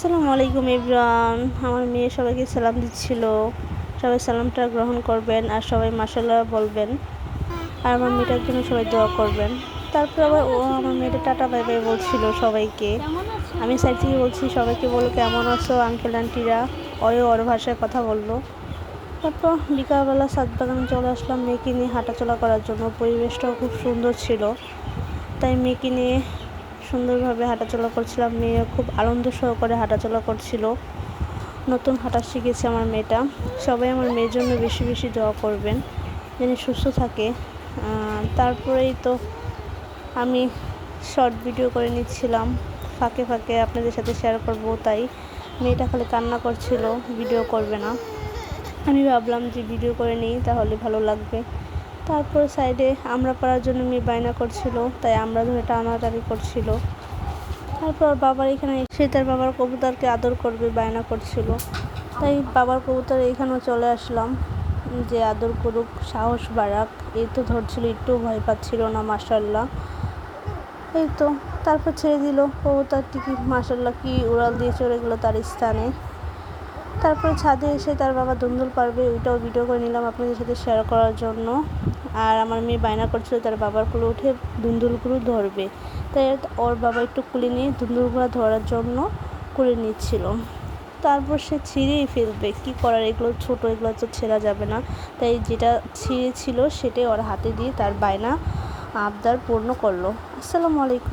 আসসালামু আলাইকুম এভরিওয়ান। আমার মেয়ে সবাইকে সালাম দিচ্ছিল। সবাই সালামটা গ্রহণ করবেন আর সবাই মাশাআল্লাহ বলবেন, আর আমার মেয়েটার জন্য সবাই দোয়া করবেন। তারপর আবার আমার মেয়েটা টাটা বাই বাই বলছিল সবাইকে। আমি সাইড থেকে বলছি সবাইকে বলো কেমন আছো আঙ্কেল আন্টিরা। ওর ভাষায় কথা বললো। তারপর বিকালবেলা ছাদ বাগানে চলে আসলাম মেয়েকে নিয়ে হাঁটাচলা করার জন্য। পরিবেশটাও খুব সুন্দর ছিল, তাই মেয়েকে নিয়ে সুন্দরভাবে হাঁটাচলা করছিলাম। মেয়ে খুব আনন্দ সহকারে হাঁটাচলা করছিল। নতুন হাঁটা শিখেছে আমার মেয়েটা। সবাই আমার মেয়ের জন্য বেশি বেশি দোয়া করবেন যেন সুস্থ থাকে। তারপরেই তো আমি শর্ট ভিডিও করে নিচ্ছিলাম, ফাঁকে ফাঁকে আপনাদের সাথে শেয়ার করব। তাই মেয়েটা খালি কান্না করছিল, ভিডিও করবে না। আমি ভাবলাম যে ভিডিও করে নিই, তাহলে ভালো লাগবে। তারপর সাইডে আমরা পড়ার জন্য মেয়ে বায়না করছিল, তাই আমরা ধরে টানাটানি করছিল। তারপর বাবার এখানে এসে তার বাবার কবুতরকে আদর করবে বায়না করছিল, তাই বাবার কবুতর এখানেও চলে আসলাম যে আদর করুক, সাহস বাড়াক। এই তো ধরছিল, একটু ভয় পাচ্ছিল না, মাশাআল্লাহ। এই তো তারপর ছেড়ে দিল কবুতরটিকে, মাশাআল্লাহ কি উড়াল দিয়ে চলে গেলো তার স্থানে। তারপরে ছাদে এসে তার বাবা দুন্দুল পারবে, ওইটাও ভিডিও করে নিলাম আপনাদের সাথে শেয়ার করার জন্য। আর আমার মেয়ে বায়না করছিল তার বাবার কোলে উঠে দুন্দুলগুলো ধরবে, তাই ওর বাবা একটু কুলে নিয়ে দুন্দুলগুলো ধরার জন্য করে নিচ্ছিল। তারপর সে ছিঁড়েই ফেলবে, কি করার, এগুলো ছোটো, এগুলো তো ছেঁড়া যাবে না। তাই যেটা ছিঁড়েছিল সেটাই ওর হাতে দিয়ে তার বায়না আবদার পূর্ণ করলো। আসসালামু আলাইকুম।